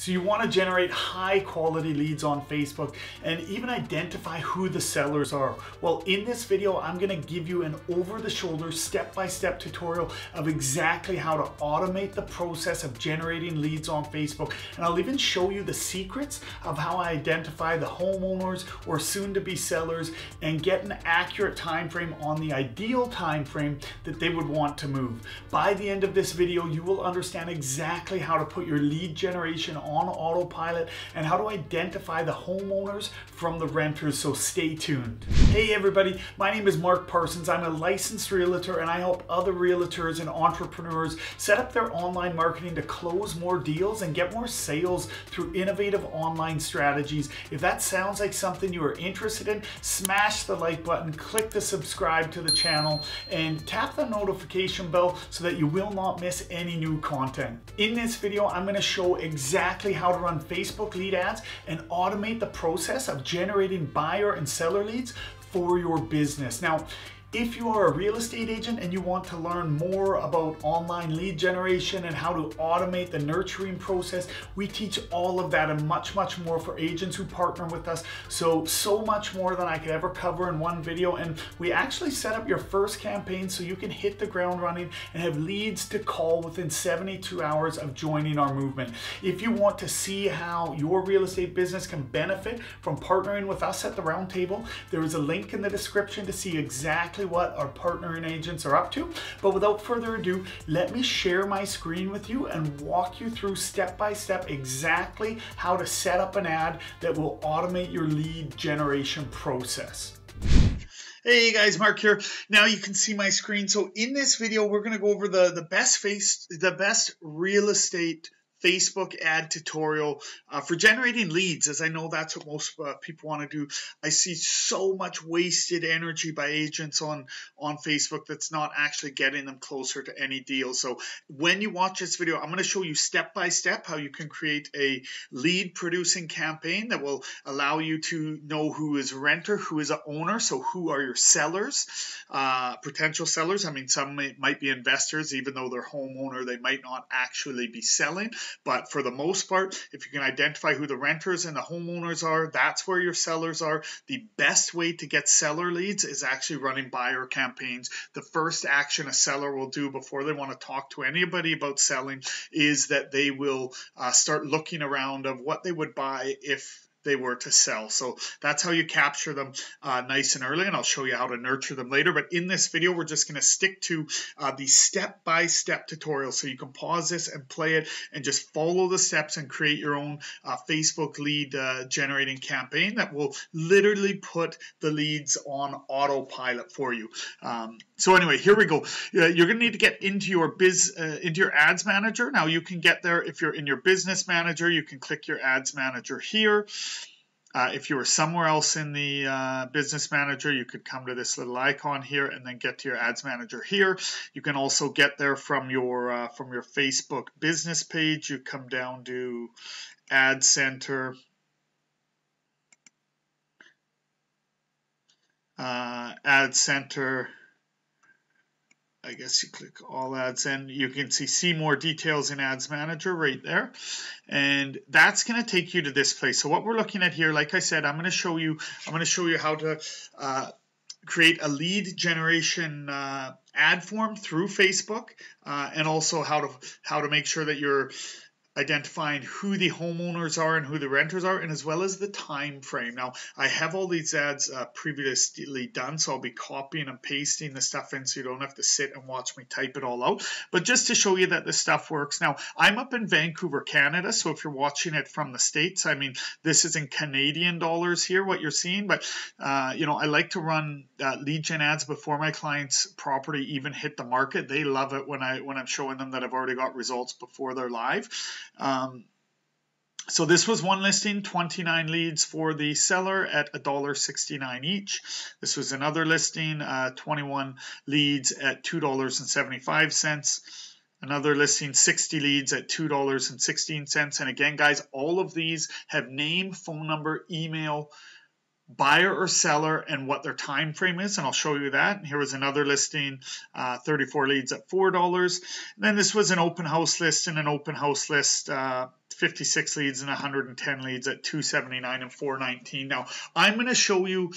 So you want to generate high quality leads on Facebook and even identify who the sellers are. Well, in this video, I'm going to give you an over-the-shoulder step-by-step tutorial of exactly how to automate the process of generating leads on Facebook. And I'll even show you the secrets of how I identify the homeowners or soon-to-be sellers and get an accurate time frame on the ideal time frame that they would want to move. By the end of this video, you will understand exactly how to put your lead generation on autopilot and how to identify the homeowners from the renters, so stay tuned. Hey everybody, my name is Mark Parsons. I'm a licensed realtor and I help other realtors and entrepreneurs set up their online marketing to close more deals and get more sales through innovative online strategies. If that sounds like something you are interested in, smash the like button, click the subscribe to the channel, and tap the notification bell so that you will not miss any new content. In this video, I'm going to show exactly how to run Facebook lead ads and automate the process of generating buyer and seller leads for your business. Now, if you are a real estate agent and you want to learn more about online lead generation and how to automate the nurturing process, we teach all of that and much more for agents who partner with us. So much more than I could ever cover in one video. And we actually set up your first campaign so you can hit the ground running and have leads to call within 72 hours of joining our movement. If you want to see how your real estate business can benefit from partnering with us at the round table, there is a link in the description to see exactly what our partnering agents are up to. But without further ado, let me share my screen with you and walk you through step by step exactly how to set up an ad that will automate your lead generation process. Hey guys, Mark here. Now you can see my screen. So in this video, we're going to go over the best real estate Facebook ad tutorial for generating leads, as I know that's what most people want to do. I see so much wasted energy by agents on Facebook that's not actually getting them closer to any deal. So when you watch this video, I'm going to show you step by step how you can create a lead producing campaign that will allow you to know who is a renter, who is an owner, so who are your sellers, potential sellers. I mean, some might be investors, even though they're homeowner, they might not actually be selling. But for the most part, if you can identify who the renters and the homeowners are, that's where your sellers are. The best way to get seller leads is actually running buyer campaigns. The first action a seller will do before they want to talk to anybody about selling is that they will start looking around of what they would buy if they were to sell. So that's how you capture them nice and early, and I'll show you how to nurture them later. But in this video, we're just going to stick to the step-by-step tutorial, so you can pause this and play it and just follow the steps and create your own Facebook lead generating campaign that will literally put the leads on autopilot for you. So anyway, here we go. You're going to need to get into your ads manager. Now you can get there if you're in your business manager. You can click your ads manager here. If you were somewhere else in the business manager, you could come to this little icon here and then get to your ads manager here. You can also get there from your Facebook business page. You come down to Ad Center, Ad Center. I guess you click all ads and you can see more details in Ads Manager right there. And that's going to take you to this place. So what we're looking at here, like I said, I'm going to show you how to create a lead generation ad form through Facebook, and also how to make sure that you're identifying who the homeowners are and who the renters are, and as well as the time frame. Now, I have all these ads previously done, so I'll be copying and pasting the stuff in so you don't have to sit and watch me type it all out. But just to show you that this stuff works. Now, I'm up in Vancouver, Canada, so if you're watching it from the States, I mean, this is in Canadian dollars here, what you're seeing, but you know, I like to run lead gen ads before my clients' property even hit the market. They love it when I'm showing them that I've already got results before they're live. So this was one listing, 29 leads for the seller at $1.69 each. This was another listing, 21 leads at $2.75. Another listing, 60 leads at $2.16. And again, guys, all of these have name, phone number, email, buyer or seller, and what their time frame is, and I'll show you that. And here was another listing, 34 leads at $4. And then this was an open house list, and an open house list, 56 leads and 110 leads at $279 and $419. Now, I'm going to show you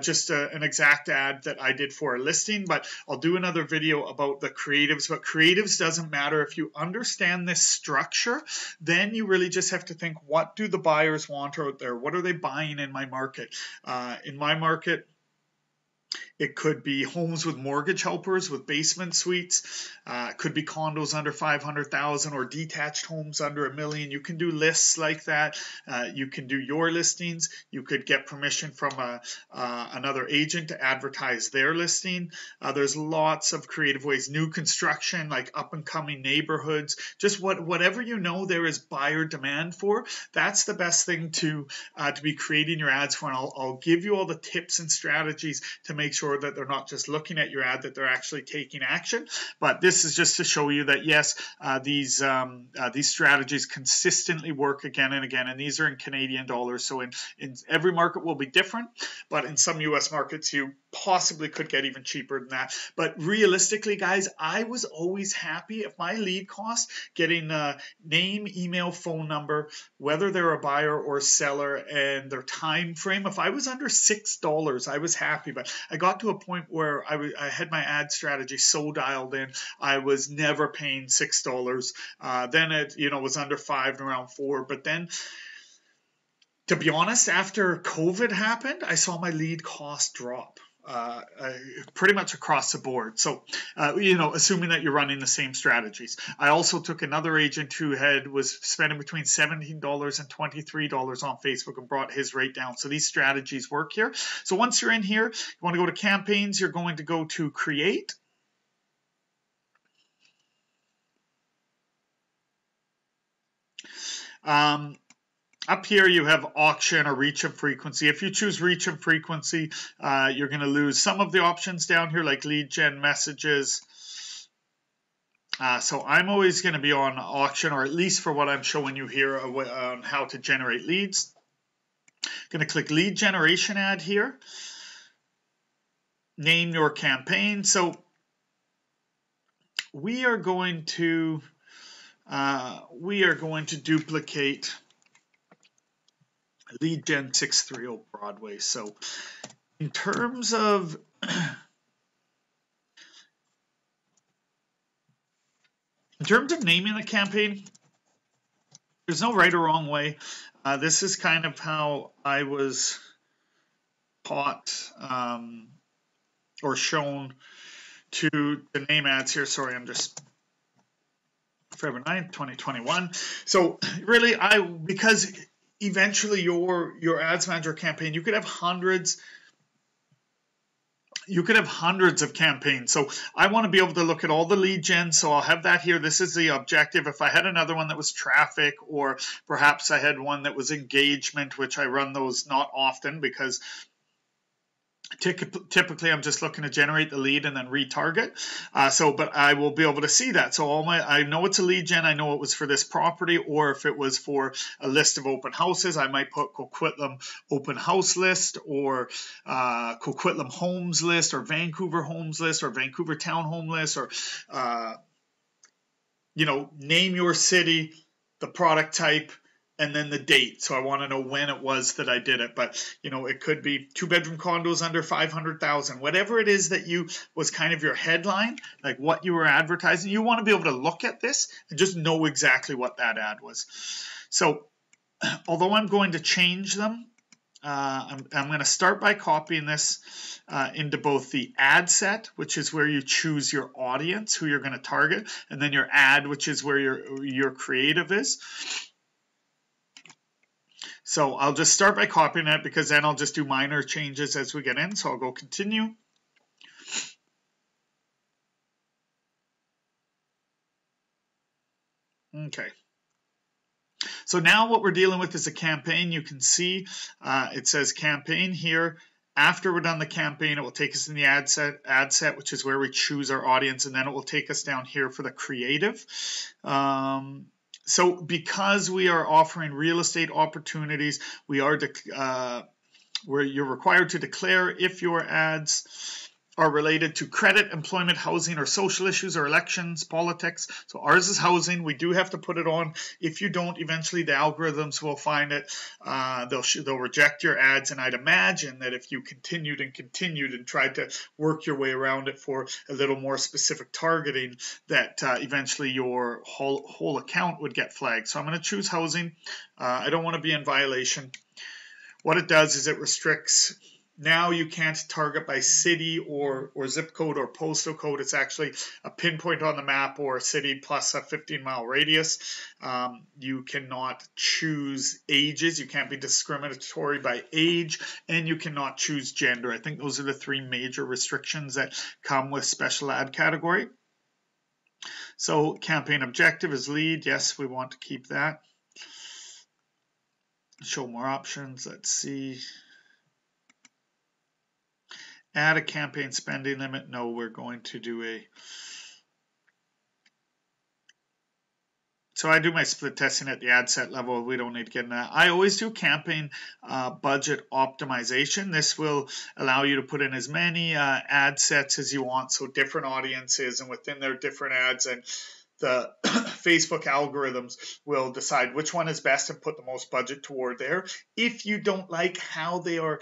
just an exact ad that I did for a listing, but I'll do another video about the creatives. But creatives doesn't matter. If you understand this structure, then you really just have to think, what do the buyers want out there? What are they buying in my market? In my market, it could be homes with mortgage helpers with basement suites. It could be condos under 500,000 or detached homes under $1 million. You can do lists like that. You can do your listings. You could get permission from another agent to advertise their listing. There's lots of creative ways. New construction, like up and coming neighborhoods, just whatever you know there is buyer demand for. That's the best thing to be creating your ads for. And I'll give you all the tips and strategies to make sure that they're not just looking at your ad, that they're actually taking action. But this is just to show you that yes, these strategies consistently work again and again, and these are in Canadian dollars. So in every market will be different, but in some US markets you possibly could get even cheaper than that. But realistically, guys, I was always happy if my lead cost, getting name, email, phone number, whether they're a buyer or seller, and their time frame, if I was under $6, I was happy. But I got to a point where I had my ad strategy so dialed in, I was never paying $6. Then it was under $5 and around $4. But then, to be honest, after COVID happened, I saw my lead cost drop. Pretty much across the board. So, assuming that you're running the same strategies. I also took another agent who was spending between $17 and $23 on Facebook and brought his rate down. So these strategies work here. So once you're in here, you want to go to campaigns, you're going to go to create. Up here you have auction or reach and frequency. If you choose reach and frequency, you're going to lose some of the options down here like lead gen, messages. So I'm always going to be on auction, or at least for what I'm showing you here on how to generate leads. Going to click lead generation ad here. Name your campaign. So we are going to duplicate lead gen 630 Broadway. So in terms of naming the campaign, there's no right or wrong way. This is kind of how I was taught or shown to the name ads here. Sorry, I'm just February 9th, 2021. So really, because eventually your ads manager campaign, you could have hundreds of campaigns. So I want to be able to look at all the lead gen. So I'll have that here. This is the objective. If I had another one that was traffic, or perhaps I had one that was engagement, which I run those not often because typically I'm just looking to generate the lead and then retarget. But I will be able to see that. So I know it's a lead gen. I know it was for this property, or if it was for a list of open houses, I might put Coquitlam open house list, or Coquitlam homes list, or Vancouver homes list, or Vancouver townhome list, or name your city, the product type, and then the date. So I want to know when it was that I did it. But it could be 2-bedroom condos under 500,000, whatever it is that was kind of your headline, like what you were advertising. You want to be able to look at this and just know exactly what that ad was. So although I'm going to change them, I'm going to start by copying this into both the ad set, which is where you choose your audience, who you're going to target, and then your ad, which is where your creative is. So I'll just start by copying it, because then I'll just do minor changes as we get in. So I'll go continue. Okay. So now what we're dealing with is a campaign. You can see it says campaign here. After we're done the campaign, it will take us in the ad set, which is where we choose our audience, and then it will take us down here for the creative. So because we are offering real estate opportunities, where you're required to declare if your ads are related to credit, employment, housing, or social issues or elections, politics. So ours is housing. We do have to put it on. If you don't, eventually the algorithms will find it. They'll reject your ads. And I'd imagine that if you continued and tried to work your way around it for a little more specific targeting, that eventually your whole account would get flagged. So I'm going to choose housing. I don't want to be in violation. What it does is it restricts. Now you can't target by city or zip code or postal code. It's actually a pinpoint on the map or a city plus a 15-mile radius. You cannot choose ages. You can't be discriminatory by age, and you cannot choose gender. I think those are the three major restrictions that come with special ad category. So campaign objective is lead. Yes, we want to keep that. Show more options. Let's see. Add a campaign spending limit. No, we're going to do a. So I do my split testing at the ad set level. We don't need to get into that. I always do campaign budget optimization. This will allow you to put in as many ad sets as you want. So different audiences and within their different ads, and the Facebook algorithms will decide which one is best and put the most budget toward there. If you don't like how they're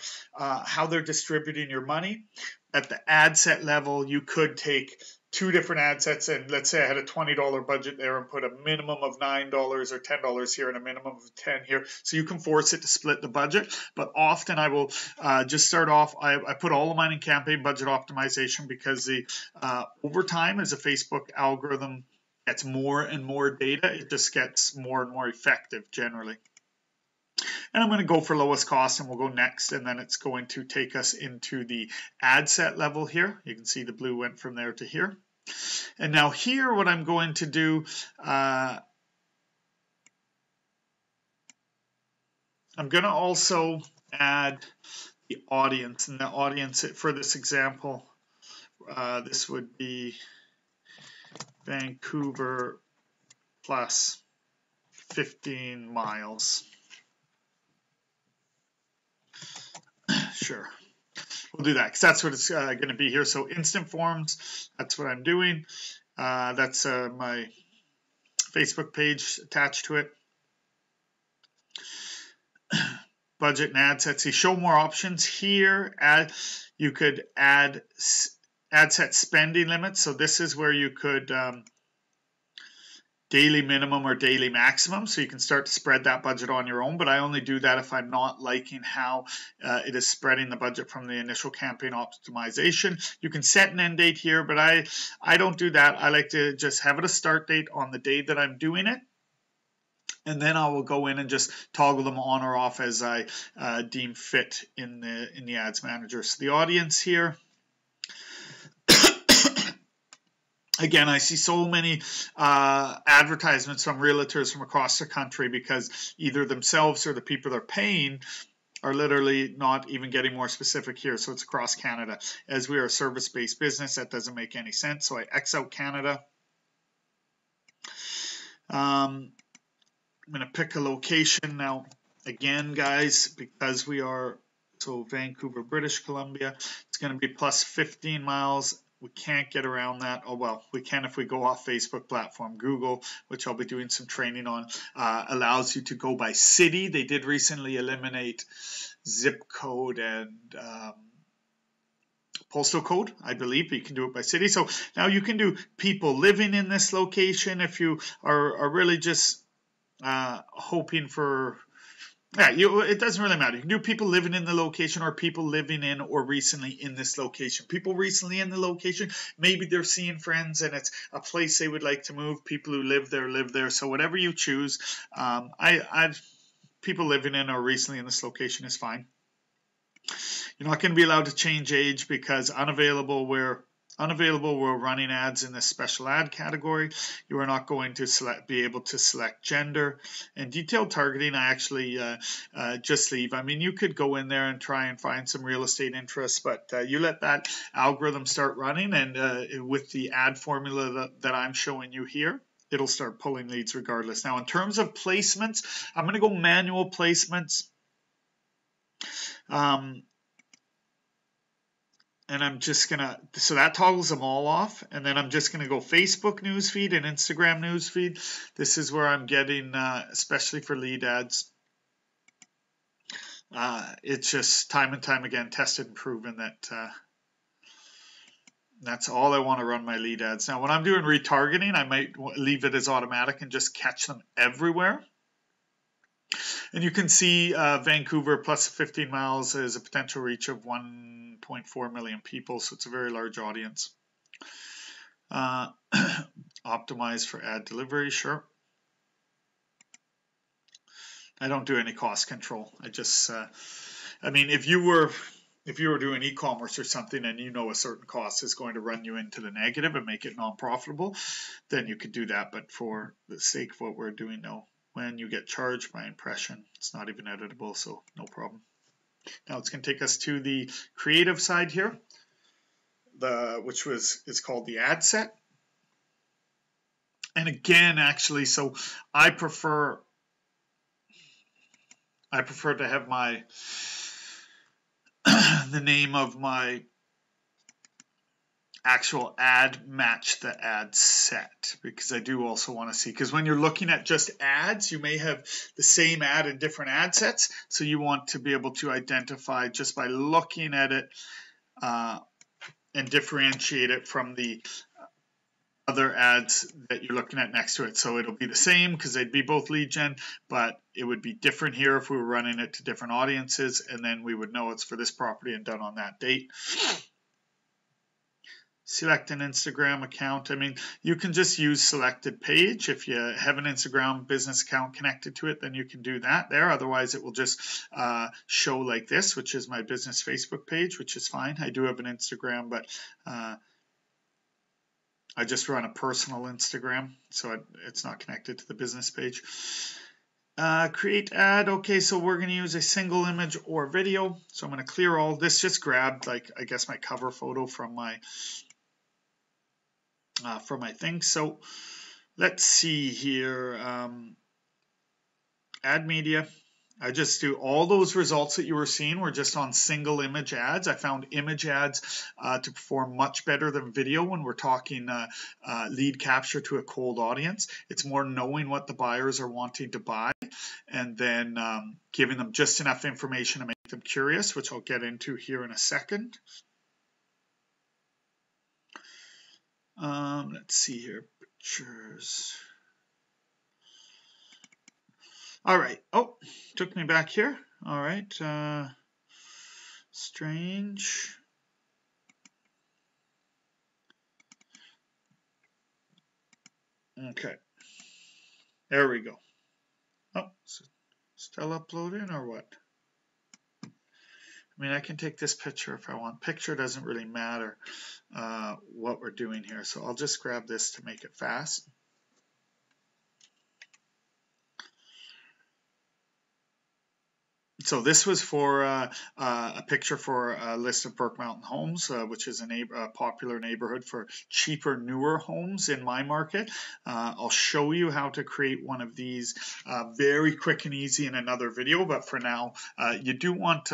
distributing your money at the ad set level, you could take two different ad sets, and let's say I had a $20 budget there and put a minimum of $9 or $10 here and a minimum of 10 here. So you can force it to split the budget. But often I will just start off, I put all of mine in campaign budget optimization, because the over time, as a Facebook algorithm gets more and more data, it just gets more and more effective generally. And I'm going to go for lowest cost, and we'll go next, and then it's going to take us into the ad set level here. You can see the blue went from there to here. And now here, what I'm going to do, I'm going to also add the audience, and the audience for this example, this would be Vancouver plus 15 miles. Sure, we'll do that because that's what it's going to be here. So instant forms, that's what I'm doing. That's my Facebook page attached to it. Budget and ad sets. See, show more options here. You could add ad set spending limits. So this is where you could daily minimum or daily maximum. So you can start to spread that budget on your own. But I only do that if I'm not liking how it is spreading the budget from the initial campaign optimization. You can set an end date here, but I don't do that. I like to just have it a start date on the day that I'm doing it. And then I will go in and just toggle them on or off as I deem fit in the ads manager. So the audience here. Again, I see so many advertisements from realtors from across the country, because either themselves or the people they're paying are literally not even getting more specific here. So it's across Canada. As we are a service-based business, that doesn't make any sense. So I X out Canada. I'm going to pick a location now. Again, guys, because we are, so Vancouver, British Columbia, it's going to be plus 15 miles. We can't get around that. Oh, well, we can if we go off Facebook platform. Google, which I'll be doing some training on, allows you to go by city. They did recently eliminate zip code and postal code, I believe, but you can do it by city. So now you can do people living in this location if you are really just hoping for. Yeah, it doesn't really matter. You can do people living in the location or people living in or recently in this location. People recently in the location, maybe they're seeing friends and it's a place they would like to move. People who live there. So whatever you choose, people living in or recently in this location is fine. You're not going to be allowed to change age, because unavailable, we're running ads in this special ad category. You are not going to be able to select gender. And detailed targeting, I actually just leave. I mean, you could go in there and try and find some real estate interests, but you let that algorithm start running, and with the ad formula that I'm showing you here, it'll start pulling leads regardless. Now, in terms of placements, I'm going to go manual placements. and I'm just gonna, so that toggles them all off, and then I'm just gonna go Facebook newsfeed and Instagram newsfeed. This is where I'm getting, especially for lead ads, it's just time and time again tested and proven that that's all I want to run my lead ads. Now, when I'm doing retargeting, I might leave it as automatic and just catch them everywhere. And you can see Vancouver plus 15 miles is a potential reach of 1.4 million people, so it's a very large audience. Optimize for ad delivery, sure. I don't do any cost control. I just, I mean, if you were doing e-commerce or something and you know a certain cost is going to run you into the negative and make it non-profitable, then you could do that. But for the sake of what we're doing, no. When you get charged by impression, it's not even editable, so no problem. Now it's going to take us to the creative side here, which is called the ad set. And again, actually, so I prefer to have my the name of my actual ad match the ad set, because I do also want to see, because when you're looking at just ads, you may have the same ad in different ad sets, so you want to be able to identify just by looking at it and differentiate it from the other ads that you're looking at next to it. So it'll be the same because they'd be both lead gen, but it would be different here if we were running it to different audiences, and then we would know it's for this property and done on that date. Select an Instagram account. I mean, you can just use selected page. If you have an Instagram business account connected to it, then you can do that there. Otherwise, it will just show like this, which is my business Facebook page, which is fine. I do have an Instagram, but I just run a personal Instagram, so it's not connected to the business page. Create ad. Okay, so we're going to use a single image or video. So I'm going to clear all this. Just grabbed, like, I guess my cover photo from my thing. So let's see here. Ad media. I just do all those results that you were seeing were just on single image ads. I found image ads to perform much better than video when we're talking lead capture to a cold audience. It's more knowing what the buyers are wanting to buy and then giving them just enough information to make them curious, which I'll get into here in a second. Let's see here, pictures. All right. Oh, took me back here. All right. Strange. Okay. There we go. Oh, still uploading or what? I mean, I can take this picture if I want. Picture doesn't really matter what we're doing here. So I'll just grab this to make it fast. So this was for a picture for a list of Burke Mountain homes, which is a popular neighborhood for cheaper, newer homes in my market. I'll show you how to create one of these very quick and easy in another video. But for now, you do want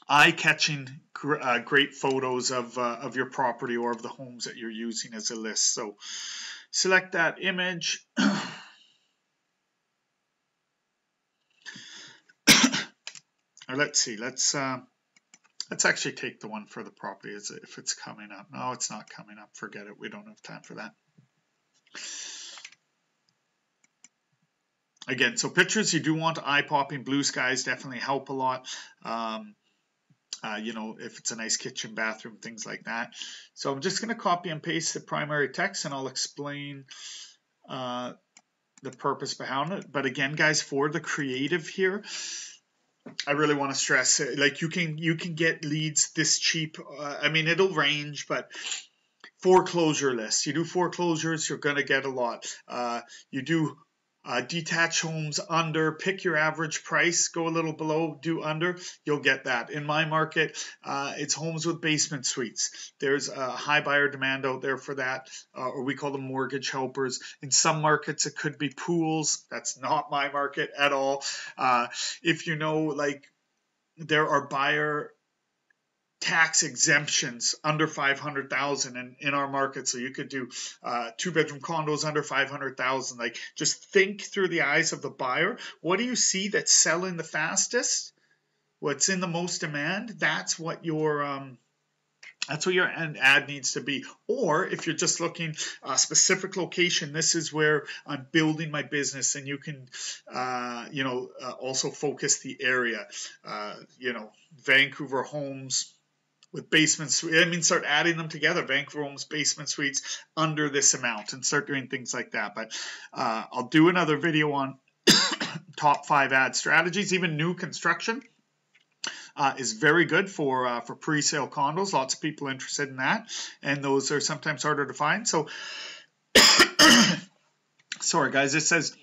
eye-catching, great photos of your property or of the homes that you're using as a list. So select that image. Or let's see, let's actually take the one for the property as if it's coming up. No, it's not coming up. Forget it. We don't have time for that. Again, so pictures, you do want eye-popping. Blue skies definitely help a lot. You know, if it's a nice kitchen, bathroom, things like that. So I'm just going to copy and paste the primary text, and I'll explain the purpose behind it. But again, guys, for the creative here, I really want to stress, like, you can get leads this cheap. I mean, it'll range, but foreclosure lists. You do foreclosures, you're going to get a lot. You do detached homes under, pick your average price, go a little below, do under, you'll get that. In my market, it's homes with basement suites. There's a high buyer demand out there for that, or we call them mortgage helpers. In some markets, it could be pools. That's not my market at all. If you know, like, there are buyer tax exemptions under 500,000 in our market. So you could do 2-bedroom condos under 500,000. Like, just think through the eyes of the buyer. What do you see that's selling the fastest? What's in the most demand? That's what your ad needs to be. Or if you're just looking a specific location, this is where I'm building my business, and you can, also focus the area. Vancouver homes with basement suites. Start adding them together. Vancouver homes, basement suites under this amount, and start doing things like that. But I'll do another video on top 5 ad strategies. Even new construction is very good for pre-sale condos. Lots of people interested in that, and those are sometimes harder to find. So, sorry guys, it says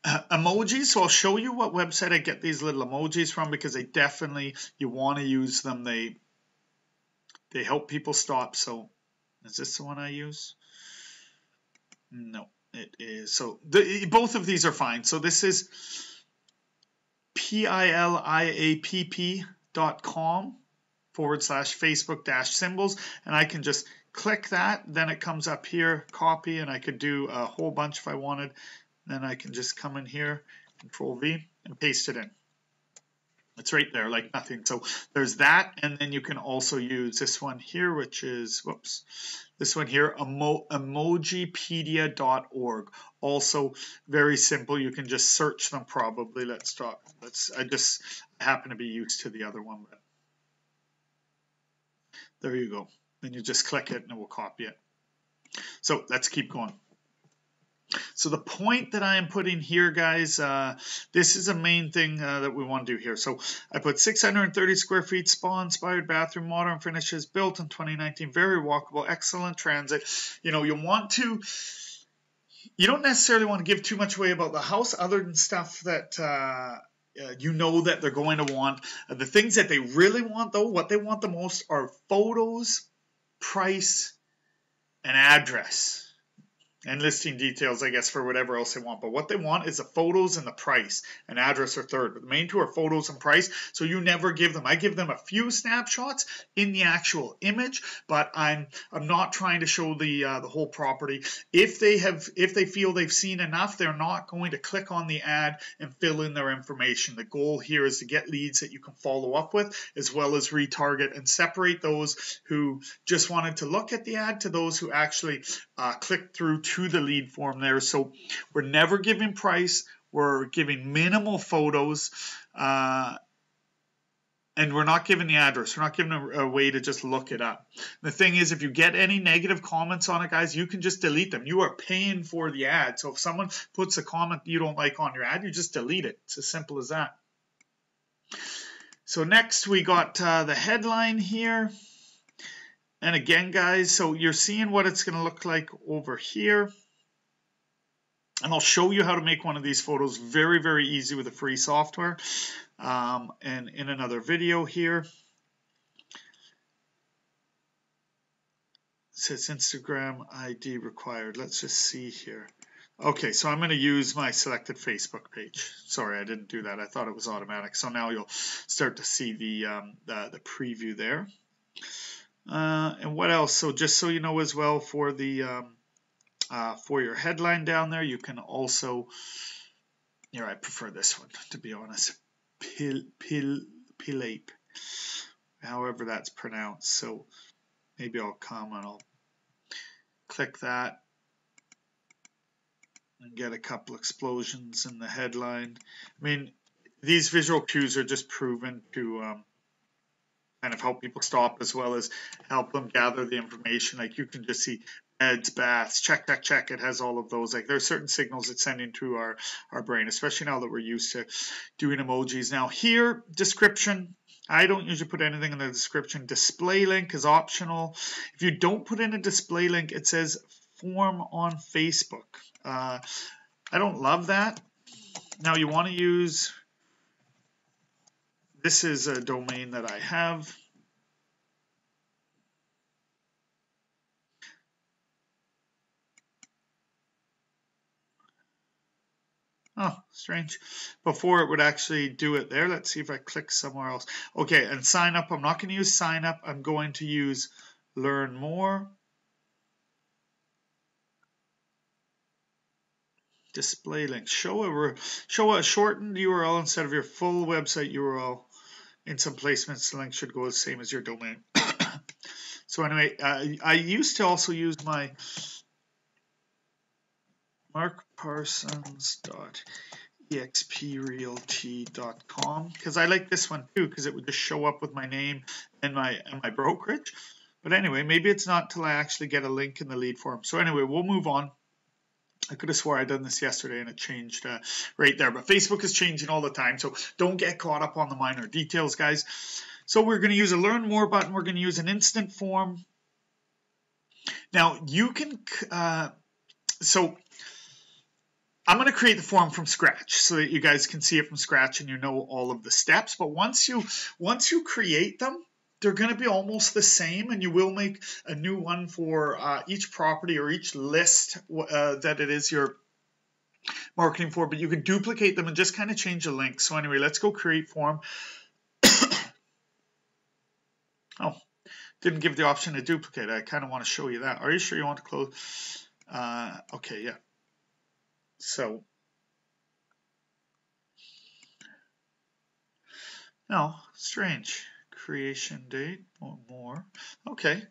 emojis. So I'll show you what website I get these little emojis from, because you want to use them. They help people stop. So is this the one I use? No, it is. So both of these are fine. So this is PILIAP.com/Facebook-symbols, and I can just click that. Then it comes up here, copy, and I could do a whole bunch if I wanted. Then I can just come in here, Control V, and paste it in. It's right there like nothing. So there's that, and then you can also use this one here, which is, this one here, emojipedia.org. Also very simple. You can just search them probably. I happen to be used to the other one, but there you go. Then you just click it and it will copy it. So let's keep going. So the point that I am putting here, guys, this is a main thing that we want to do here. So I put 630 square feet, spa-inspired bathroom, modern finishes, built in 2019, very walkable, excellent transit. You don't necessarily want to give too much away about the house, other than stuff that that they're going to want. The things that they really want, though, what they want the most are photos, price, and address. And listing details, I guess, for whatever else they want. But what they want is the photos and the price, and address are third. But the main two are photos and price. So you never give them. I give them a few snapshots in the actual image, but I'm not trying to show the whole property. If they feel they've seen enough, they're not going to click on the ad and fill in their information. The goal here is to get leads that you can follow up with, as well as retarget and separate those who just wanted to look at the ad to those who actually clicked through to the lead form there. So we're never giving price, we're giving minimal photos, and we're not giving the address. We're not giving a way to just look it up. The thing is, if you get any negative comments on it, guys, you can just delete them. You are paying for the ad. So if someone puts a comment you don't like on your ad, you just delete it. It's as simple as that. So next we got the headline here. And again, guys, so you're seeing what it's going to look like over here. And I'll show you how to make one of these photos very, very easy with the free software, and in another video here. It says Instagram ID required. Let's just see here. Okay, so I'm going to use my selected Facebook page. Sorry, I didn't do that. I thought it was automatic. So now you'll start to see the preview there. And what else? So just so you know as well, for the for your headline down there, you can also, I prefer this one, to be honest, PILIAP, however that's pronounced. So maybe I'll come and I'll click that and get a couple explosions in the headline. These visual cues are just proven to kind of help people stop, as well as help them gather the information. Like, you can just see beds, baths, check. It has all of those. Like, there's certain signals it's sending to our brain, especially now that we're used to doing emojis. Now here, description. I don't usually put anything in the description. Display link is optional. If you don't put in a display link, it says form on Facebook. I don't love that. Now you want to use, this is a domain that I have. Oh, strange. Before it would actually do it there. Let's see if I click somewhere else. Okay, and sign up. I'm not going to use sign up. I'm going to use learn more. Display link. Show a shortened URL instead of your full website URL. In some placements, the link should go the same as your domain. So anyway, I used to also use my markparsons.exprealty.com because I like this one too because it would just show up with my name and my brokerage. But anyway, maybe it's not till I actually get a link in the lead form. So anyway, we'll move on. I could have swore I'd done this yesterday and it changed right there. But Facebook is changing all the time, so don't get caught up on the minor details, guys. So we're going to use a Learn More button. We're going to use an instant form. Now, you can... so I'm going to create the form from scratch so that you guys can see it from scratch and you know all of the steps. But once you create them, they're going to be almost the same, and you will make a new one for each property or each list that it is you're marketing for, but you can duplicate them and just kind of change the link. So anyway, let's go create form. Oh, didn't give the option to duplicate. I kind of want to show you that. Are you sure you want to close? Okay, yeah. So, no, strange. Creation date or more. Okay,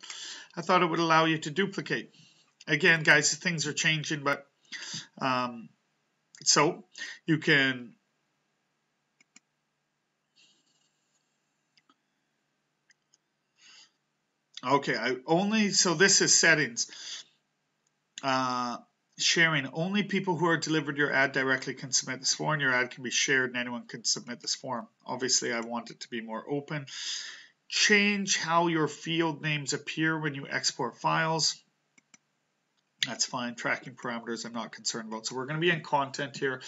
I thought it would allow you to duplicate. Again, guys, things are changing, but so you can okay. So this is settings. Sharing, only people who are delivered your ad directly can submit this form. Your ad can be shared and anyone can submit this form. Obviously, I want it to be more open. Change how your field names appear when you export files. That's fine. Tracking parameters I'm not concerned about. So we're going to be in content here.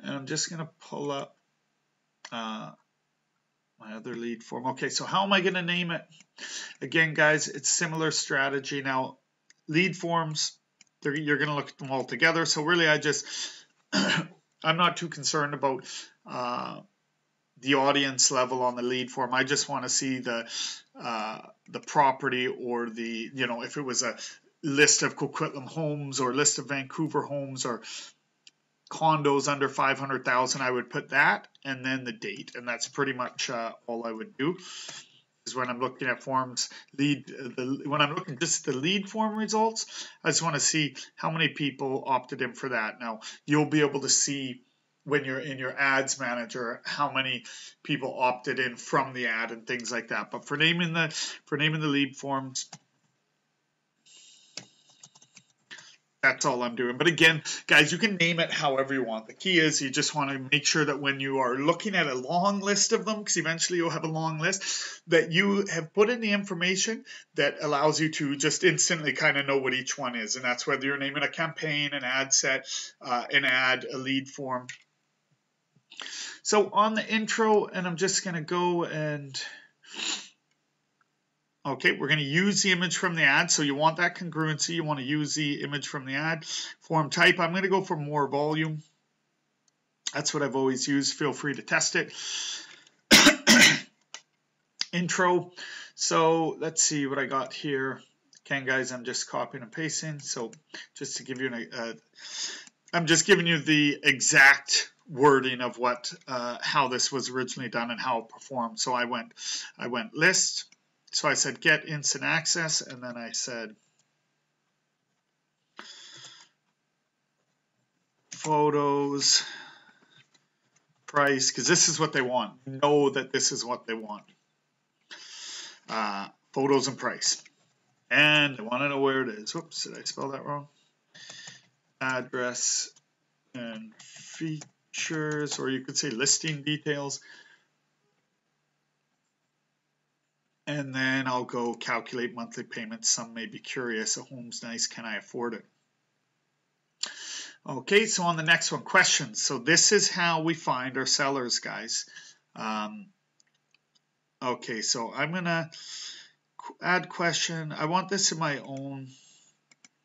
And I'm just going to pull up my other lead form. Okay, so how am I going to name it? Again, guys, it's similar strategy. Now, lead forms, you're going to look at them all together. So really, I'm not too concerned about the audience level on the lead form. I just want to see the property or the, if it was a list of Coquitlam homes or list of Vancouver homes or condos under 500,000, I would put that and then the date, and that's pretty much all I would do. Is when I'm looking at forms when I'm looking just at the lead form results, I just want to see how many people opted in for that. Now you'll be able to see when you're in your ads manager how many people opted in from the ad and things like that. But for naming the lead forms, that's all I'm doing. But again, guys, you can name it however you want. The key is you just want to make sure that when you are looking at a long list of them, because eventually you'll have a long list, that you have put in the information that allows you to just instantly kind of know what each one is. And that's whether you're naming a campaign, an ad set, an ad, a lead form. So on the intro, and I'm just going to go and... Okay, we're going to use the image from the ad. So you want that congruency. You want to use the image from the ad. Form type, I'm going to go for more volume. That's what I've always used. Feel free to test it. Intro. So let's see what I got here. Again, guys, I'm just copying and pasting. So just to give you I'm just giving you the exact wording of how this was originally done and how it performed. So I went list. So I said get instant access, and then I said photos, price, because this is what they want. Know that this is what they want. Photos and price. And I want to know where it is. Whoops, did I spell that wrong? Address and features, or you could say listing details. And then I'll go calculate monthly payments. Some may be curious. A home's nice. Can I afford it? Okay, so on the next one, questions. So this is how we find our sellers, guys. Okay, so I'm going to add question. I want this in my own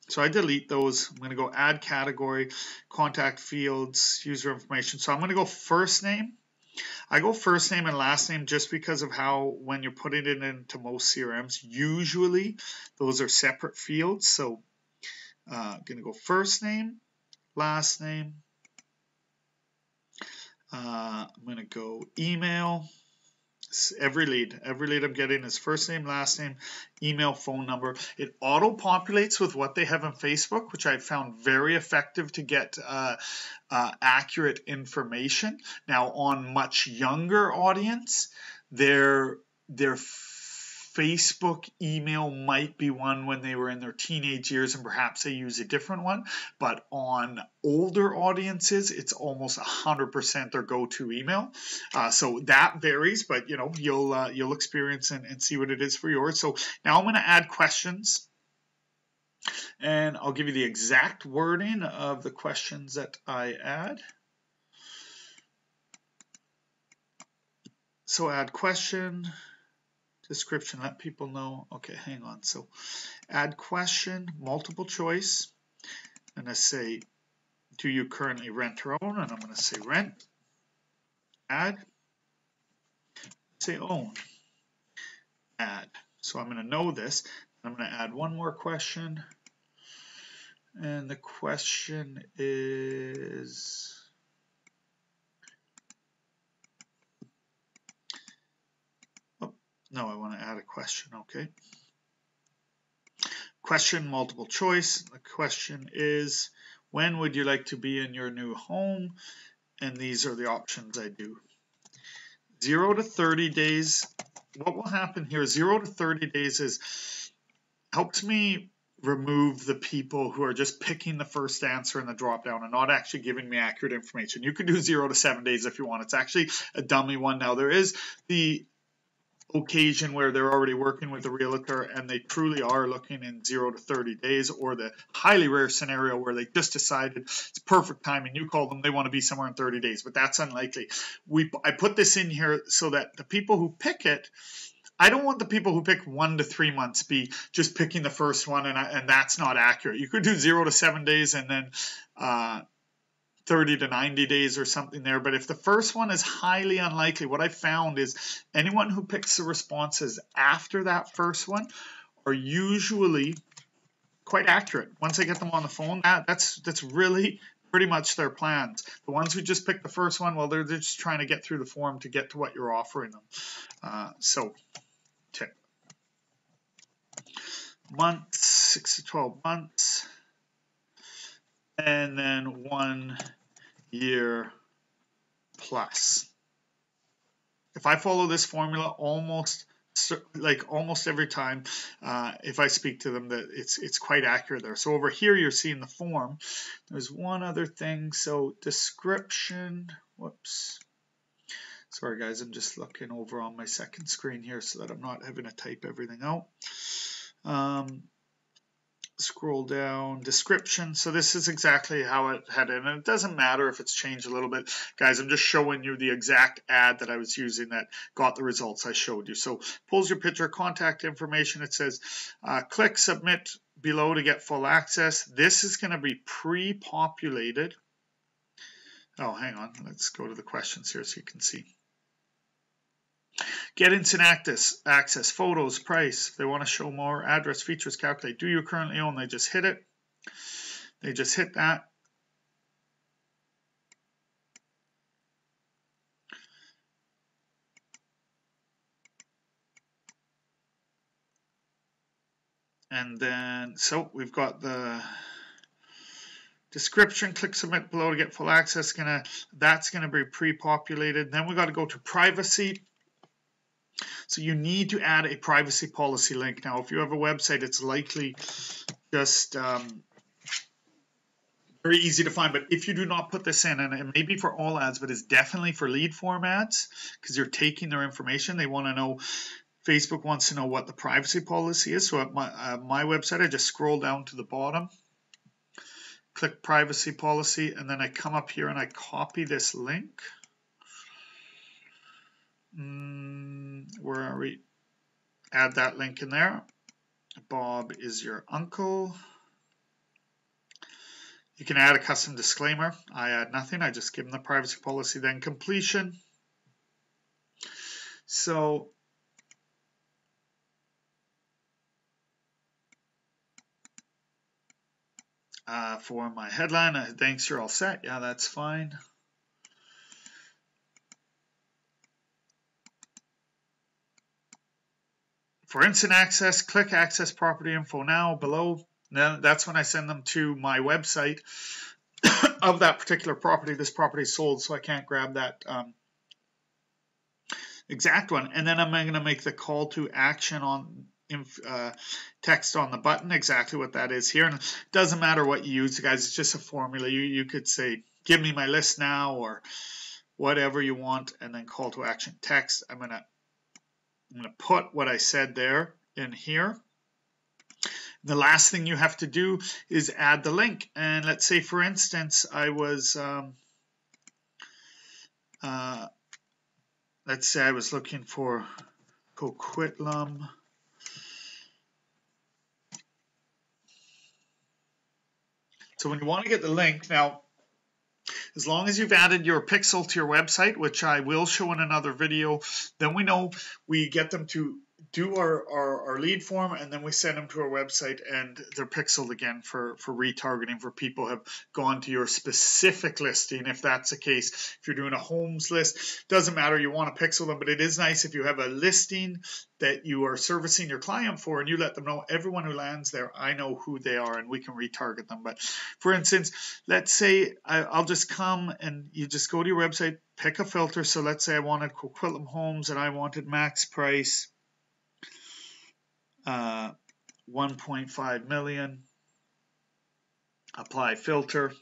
So I delete those. I'm going to go add category, contact fields, user information. So I'm going to go first name. I go first name and last name just because of how when you're putting it into most CRMs, usually those are separate fields. So I'm going to go first name, last name. I'm going to go email. Every lead I'm getting is first name, last name, email, phone number. It auto populates with what they have on Facebook, which I found very effective to get accurate information. Now, on much younger audience, their Facebook email might be one when they were in their teenage years and perhaps they use a different one, but on older audiences it's almost 100% their go-to email. So that varies, but you know, you'll experience and see what it is for yours. So now I'm going to add questions, and I'll give you the exact wording of the questions that I add. So add question, description, let people know. Okay, hang on. So add question, multiple choice, and I say, do you currently rent or own? And I'm going to say rent. Add. Say own. Add. So I'm going to know this. I'm going to add one more question. And the question is, oh, no, I want to add a question. Okay. Question, multiple choice. The question is, when would you like to be in your new home? And these are the options I do. 0 to 30 days. What will happen here, 0 to 30 days is helps me remove the people who are just picking the first answer in the drop down and not actually giving me accurate information. You could do 0 to 7 days if you want. It's actually a dummy one. Now there is the occasion where they're already working with a realtor and they truly are looking in 0 to 30 days, or the highly rare scenario where they just decided it's perfect time and you call them, they want to be somewhere in 30 days, but that's unlikely. I put this in here so that the people who pick it, I don't want the people who pick 1 to 3 months be just picking the first one, and that's not accurate. You could do 0 to 7 days and then 30 to 90 days or something there. But if the first one is highly unlikely, what I found is anyone who picks the responses after that first one are usually quite accurate. Once I get them on the phone, that's really pretty much their plans. The ones who just pick the first one, well, they're just trying to get through the form to get to what you're offering them. So tip. Months, 6 to 12 months. And then 1 year plus. If I follow this formula almost every time, if I speak to them, that it's quite accurate there. So over here you're seeing the form. There's one other thing. So description, whoops. Sorry guys, I'm just looking over on my second screen here so that I'm not having to type everything out. Scroll down, description. So this is exactly how it had it, and it doesn't matter if it's changed a little bit, guys. I'm just showing you the exact ad that I was using that got the results I showed you. So pulls your picture, contact information. It says click submit below to get full access. This is going to be pre-populated. Oh, hang on, let's go to the questions here so you can see. Get instant access, photos, price. If they want to show more, address, features, calculate. Do you currently own? They just hit it. They just hit that. And then, so we've got the description. Click submit below to get full access. That's gonna be pre-populated. Then we got to go to privacy. So you need to add a privacy policy link. Now, if you have a website, it's likely just very easy to find. But if you do not put this in, and it may be for all ads, but it's definitely for lead form ads, because you're taking their information. They want to know, Facebook wants to know what the privacy policy is. So at my website, I just scroll down to the bottom, click privacy policy, and then I come up here and I copy this link. Where are we? Add that link in there. Bob is your uncle. You can add a custom disclaimer. I add nothing. I just give them the privacy policy, then completion. So for my headline, thanks, you're all set. Yeah, that's fine. For instant access, click access property info now below. Now that's when I send them to my website of that particular property. This property is sold, so I can't grab that exact one. And then I'm going to make the call to action on text on the button, exactly what that is here. And it doesn't matter what you use, guys. It's just a formula. You could say, give me my list now, or whatever you want, and then call to action text. I'm going to put what I said there in here. The last thing you have to do is add the link. And let's say, for instance, I was, let's say I was looking for Coquitlam. So when you want to get the link, now, as long as you've added your pixel to your website, which I will show in another video, then we know we get them to do our lead form, and then we send them to our website, and they're pixeled again for retargeting, for people who have gone to your specific listing. If that's the case, if you're doing a homes list, doesn't matter, you want to pixel them, but it is nice if you have a listing that you are servicing your client for, and you let them know, everyone who lands there, I know who they are, and we can retarget them. But for instance, let's say I'll just come, and you just go to your website, pick a filter. So let's say I wanted Coquitlam Homes, and I wanted max price 1.5 million. Apply filter.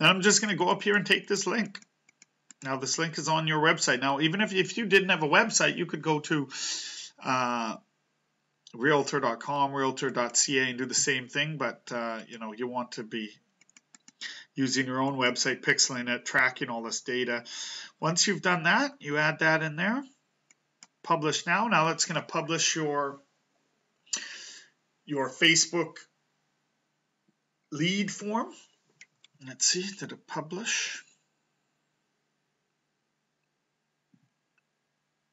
Now I'm just going to go up here and take this link. Now this link is on your website. Now even if you didn't have a website, you could go to realtor.com, realtor.ca, and do the same thing, but you know, you want to be using your own website, pixeling it, tracking all this data. Once you've done that, you add that in there. Publish now. Now it's going to publish your Facebook lead form. Let's see, did it publish?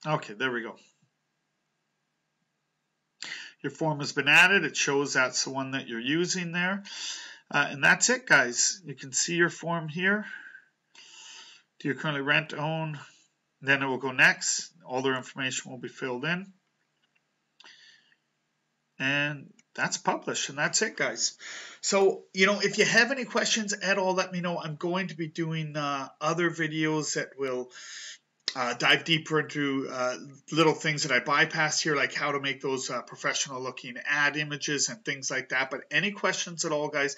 Okay, there we go. Your form has been added. It shows that's the one that you're using there. And that's it, guys. You can see your form here. Do you currently rent, own? Then it will go next. All their information will be filled in. And that's published, and that's it, guys. So, you know, if you have any questions at all, let me know. I'm going to be doing other videos that will dive deeper into little things that I bypassed here, like how to make those professional looking ad images and things like that. But any questions at all, guys,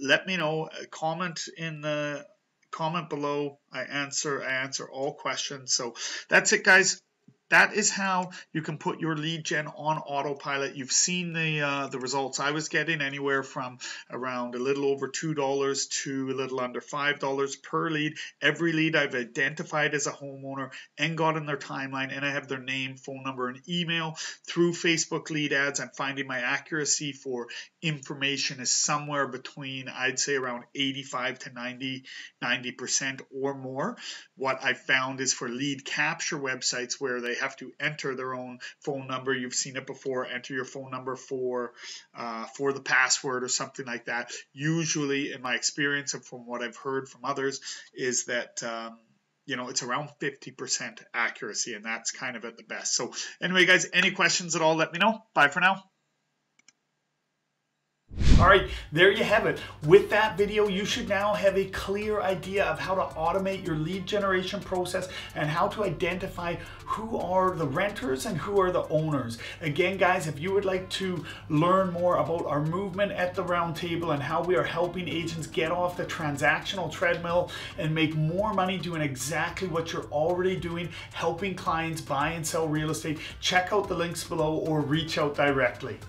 let me know. Comment in the comment below. I answer all questions. So that's it, guys. That is how you can put your lead gen on autopilot. You've seen the results I was getting, anywhere from around a little over $2 to a little under $5 per lead. Every lead I've identified as a homeowner and got in their timeline, and I have their name, phone number, and email. Through Facebook lead ads, I'm finding my accuracy for information is somewhere between, I'd say, around 85 to 90% or more. What I found is for lead capture websites, where they have to enter their own phone number. You've seen it before. Enter your phone number for the password or something like that. Usually, in my experience and from what I've heard from others, is that you know, it's around 50% accuracy, and that's kind of at the best. So anyway, guys, any questions at all, let me know. Bye for now. All right, there you have it. With that video, you should now have a clear idea of how to automate your lead generation process and how to identify who are the renters and who are the owners. Again, guys, if you would like to learn more about our movement at the round table and how we are helping agents get off the transactional treadmill and make more money doing exactly what you're already doing, helping clients buy and sell real estate, check out the links below or reach out directly.